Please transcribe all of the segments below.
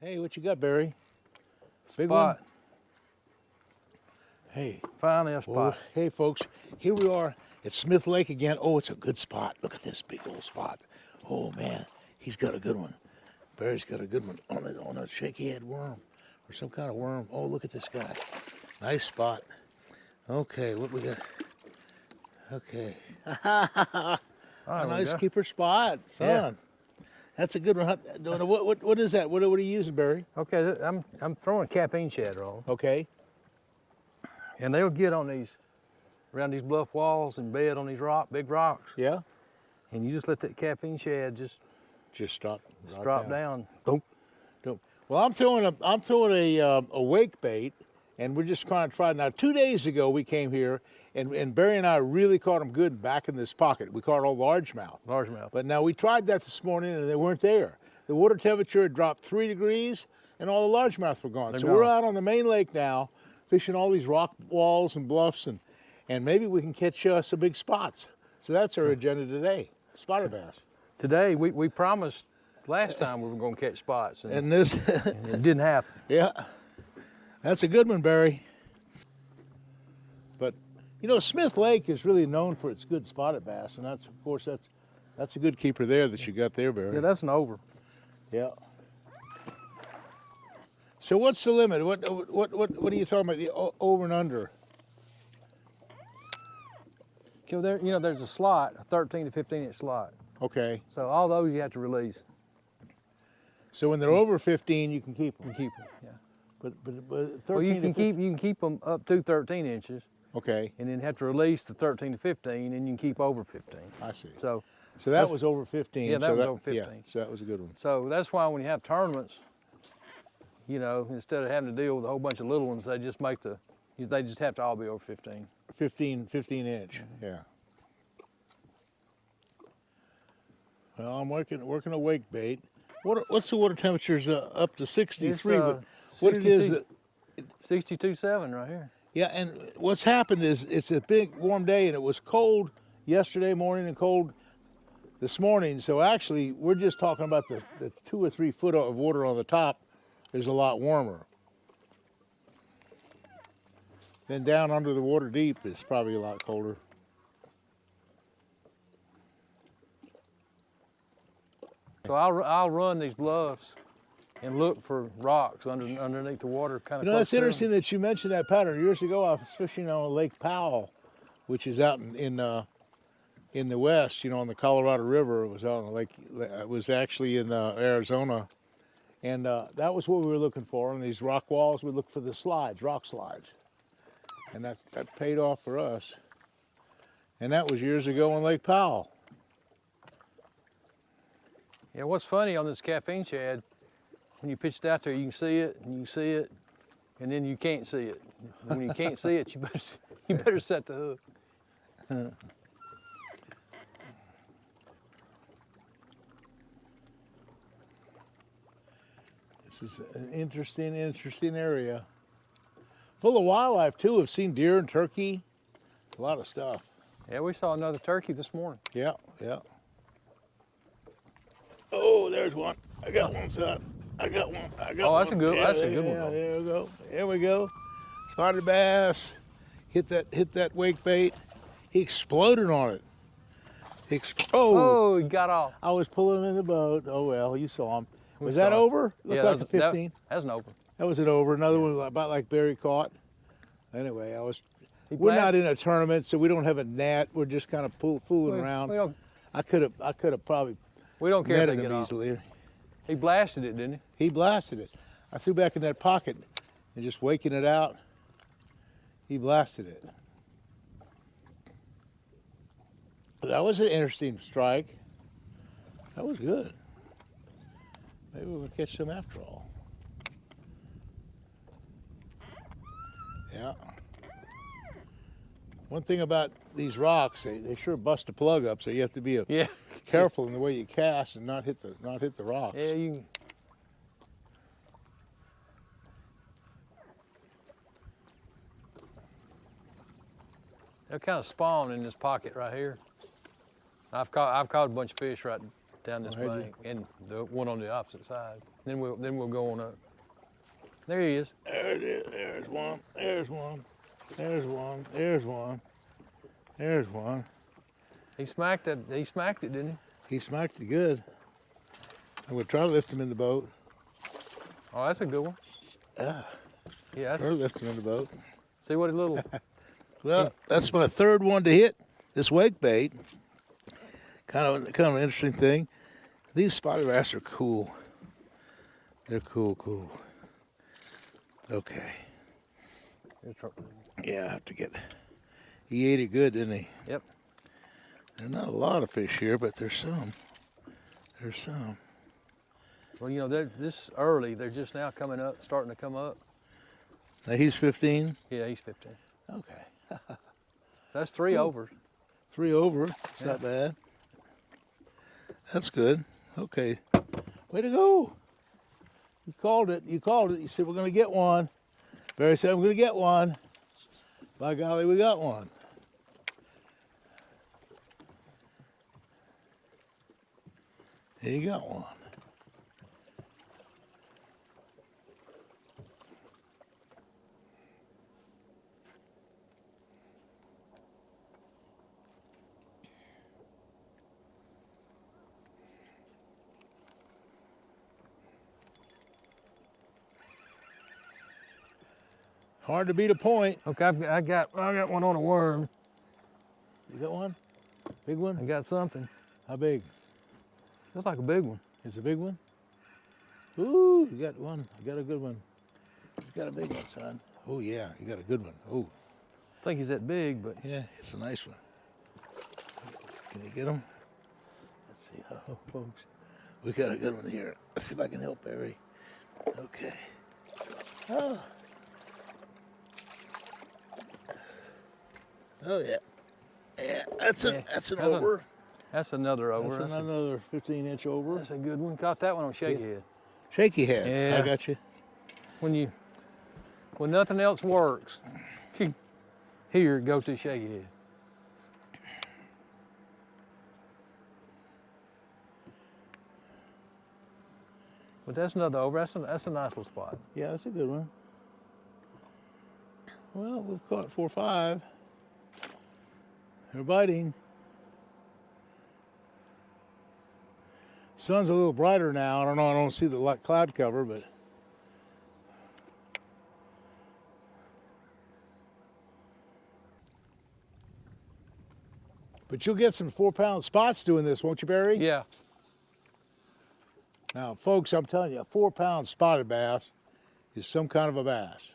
Hey, what you got, Barry? Big Spot. one? Hey. Finally a spot. Well, hey, folks. Here we are at Smith Lake again. Oh, it's a good spot. Look at this big old spot. Oh, man. He's got a good one. Barry's got a good one on a shakeyhead worm or some kind of worm. Oh, look at this guy. Nice spot. Okay, what we got? Okay. A nice keeper spot, son. Yeah. That's a good one. What is that? What are you using, Barry? Okay, I'm throwing a caffeine shad, Roland. Okay. And they'll get on these, around these bluff walls and bed on these big rocks. Yeah. And you just let that caffeine shad just drop down. Dope. Well, I'm throwing a wake bait, and we're just trying to try. Now, 2 days ago we came here, and Barry and I really caught them good back in this pocket. We caught all largemouth. Largemouth. But now we tried that this morning, and they weren't there. The water temperature had dropped 3 degrees, and all the largemouth were gone. We're out on the main lake now, fishing all these rock walls and bluffs, and maybe we can catch some big spots. So that's our agenda today, spotted bass. Today, we promised last time we were going to catch spots. And this... and it didn't happen. Yeah. That's a good one, Barry. But, you know, Smith Lake is really known for its good spotted bass, and that's, of course, that's a good keeper there that you got there, Barry. Yeah, that's an over. Yeah. So what's the limit? What are you talking about? The over and under? So there, you know, there's a slot, a 13 to 15 inch slot. Okay. So all those you have to release. So when they're over 15, you can keep them. You keep them, yeah. But 13 well, you can keep them up to 13 inches. Okay. And then have to release the 13 to 15, and you can keep over 15. I see. So that was over 15. Yeah, that was over 15. Yeah, so that was a good one. So that's why when you have tournaments, you know, instead of having to deal with a whole bunch of little ones, they just have to all be over 15. 15 inch, yeah. Well, I'm working a wake bait. What's the water temperatures up to 63? But what it is that 62.7 right here. Yeah, and what's happened is it's a big warm day, and it was cold yesterday morning and cold this morning. So actually, we're just talking about the 2 or 3 foot of water on the top is a lot warmer. Then down under the water deep is probably a lot colder. So I'll run these bluffs and look for rocks underneath the water. Kind of. You know, that's interesting that you mentioned that pattern. Years ago, I was fishing on Lake Powell, which is out in the west. You know, on the Colorado River. It was out on a lake. It was actually in Arizona, and that was what we were looking for. On these rock walls, we looked for the slides, rock slides, and that paid off for us. And that was years ago on Lake Powell. Yeah, what's funny on this caffeine shad, when you pitch it out there, you can see it, and you see it, and then you can't see it. And when you can't see it, you better set the hook. This is an interesting area. Full of wildlife, too. I've seen deer and turkey, a lot of stuff. Yeah, we saw another turkey this morning. Yeah. Oh, there's one. I got one, son. I got one. That's a good one. Yeah, there we go. Spotted bass. Hit that wake bait. He exploded on it. Oh, he got off. I was pulling him in the boat. Oh, well, you saw him. Was that over? Looked like a 15. That was an over. That was an over. Another one about like Barry caught. Anyway, we're not in a tournament, so we don't have a net. We're just kind of fooling around. I could have probably we don't care if they netted get him off. easily. He blasted it, didn't he? He blasted it. I threw back in that pocket and just waking it out, he blasted it. That was an interesting strike. That was good. Maybe we'll catch some after all. Yeah. One thing about these rocks, they sure bust a plug up, so you have to be careful in the way you cast and not hit the rocks. Yeah, you. They're kind of spawn in this pocket right here. I've caught a bunch of fish right down this Oh, had you? bank, and the one on the opposite side. Then we'll go on up. There he is. There it is. There's one. There's one. There's one. There's one. There's one. He smacked it. He smacked it, didn't he? He smacked it good. I'm gonna try to lift him in the boat. Oh, that's a good one. Yeah. Yeah. Try to lift him in the boat. See what a little. Well, that's my third one to hit this wake bait. Kind of an interesting thing. These spotted bass are cool. They're cool. Okay. Yeah, I have to get. He ate it good, didn't he? Yep. There's not a lot of fish here, but there's some. There's some. Well, you know, they're this early. They're just now coming up, starting to come up. Now he's 15. Yeah, he's 15. Okay. That's 3 overs. 3 over. It's Yeah. not bad. That's good. Okay. Way to go. You called it. You called it. You said, we're going to get one. Barry said, I'm going to get one. By golly, we got one. He got one. Hard to beat a point. Okay, I got one on a worm. You got one? Big one? I got something. How big? Looks like a big one. It's a big one? Ooh, you got one. I got a good one. He's got a big one, son. Oh, yeah, you got a good one. Oh, I think he's that big, but yeah, it's a nice one. Can you get him? Let's see. Oh, folks, we got a good one here. Let's see if I can help Barry. Okay. Oh. Oh, yeah. Yeah, that's an over. that's another over. That's another 15-inch over. That's a good one. Caught that one on shakeyhead. Shaky head. Yeah. I got you. When nothing else works, here go to shakeyhead. But that's another over. That's a nice little spot. Yeah, that's a good one. Well, we've caught 4 or 5. They're biting. Sun's a little brighter now. I don't know. I don't see the cloud cover, but you'll get some 4-pound spots doing this, won't you, Barry? Yeah. Now, folks, I'm telling you, a 4-pound spotted bass is some kind of a bass.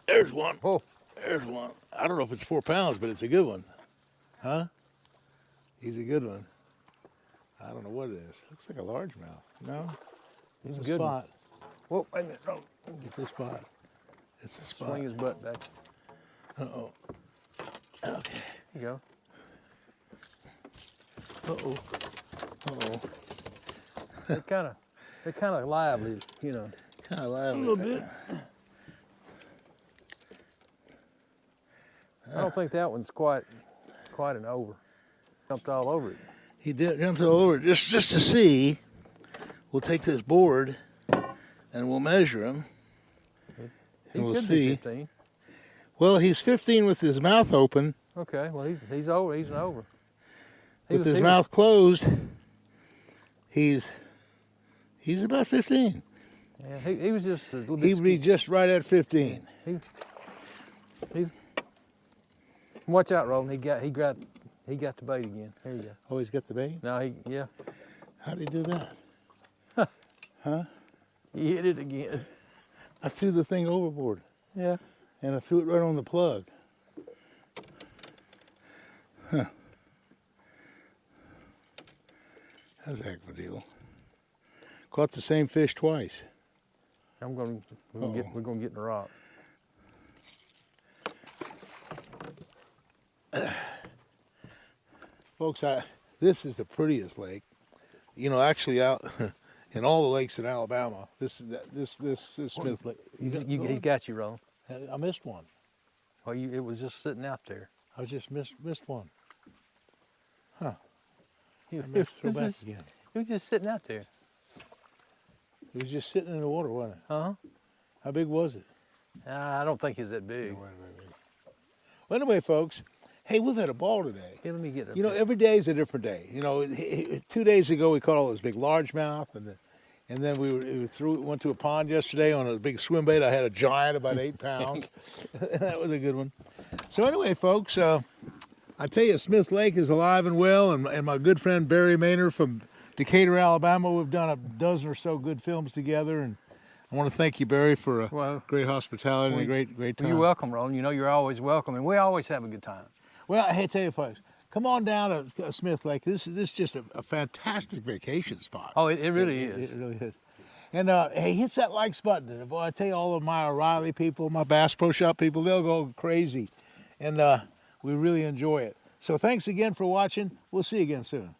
There's one. Oh, There's one. I don't know if it's 4 pounds, but it's a good one. Huh? He's a good one. I don't know what it is. Looks like a largemouth. No? It's he's a a good one. spot. Whoa, wait a minute. Oh, It's a spot. It's a spot. swing his butt back. Uh-oh. Okay. There you go. Uh-oh. Uh-oh. They're kind of lively, you know. Kind of lively. A little bit. I don't think that one's quite an over. Jumped all over it. He did jump all over just to see. We'll take this board and we'll measure him. He And we'll could see. be 15. Well, he's 15 with his mouth open. Okay, well he's over. He's an over. With his mouth closed, he's about 15. Yeah, he was just a little bit. He'd be just right at 15. He's. Watch out, Roland. He got the bait again. Here you go. Oh, he's got the bait? Now yeah. How'd he do that? Huh? He hit it again. I threw the thing overboard. Yeah. And I threw it right on the plug. Huh. That's a heck of a deal. Caught the same fish twice. We're gonna get in the rock. Folks, this is the prettiest lake. You know, actually out in all the lakes in Alabama, this is Smith Lake. He got you, Roland. I missed one. Well, it was just sitting out there. I just missed one. Huh. He, I must throw back just, again. he was just sitting out there. It was just sitting in the water, wasn't it? Uh-huh. How big was it? I don't think he's that big. Well, anyway, folks, hey, we've had a ball today. Here, let me get up You know, here. every day is a different day. You know, 2 days ago we caught all those big largemouth, and then went to a pond yesterday on a big swim bait. I had a giant, about 8 pounds. That was a good one. So anyway, folks, I tell you, Smith Lake is alive and well, and my good friend Barry Maner from Decatur, Alabama. We've done a dozen or so good films together, and I want to thank you, Barry, for a Well, great hospitality and a great time. You're welcome, Roland. You know you're always welcome, and we always have a good time. Well, I hate to tell you, folks, come on down to Smith Lake. This is just a fantastic vacation spot. Oh, it really is. It really is. And hey, hit that likes button. And boy, I tell you, all of my O'Reilly people, my Bass Pro Shop people, they'll go crazy. And we really enjoy it. So thanks again for watching. We'll see you again soon.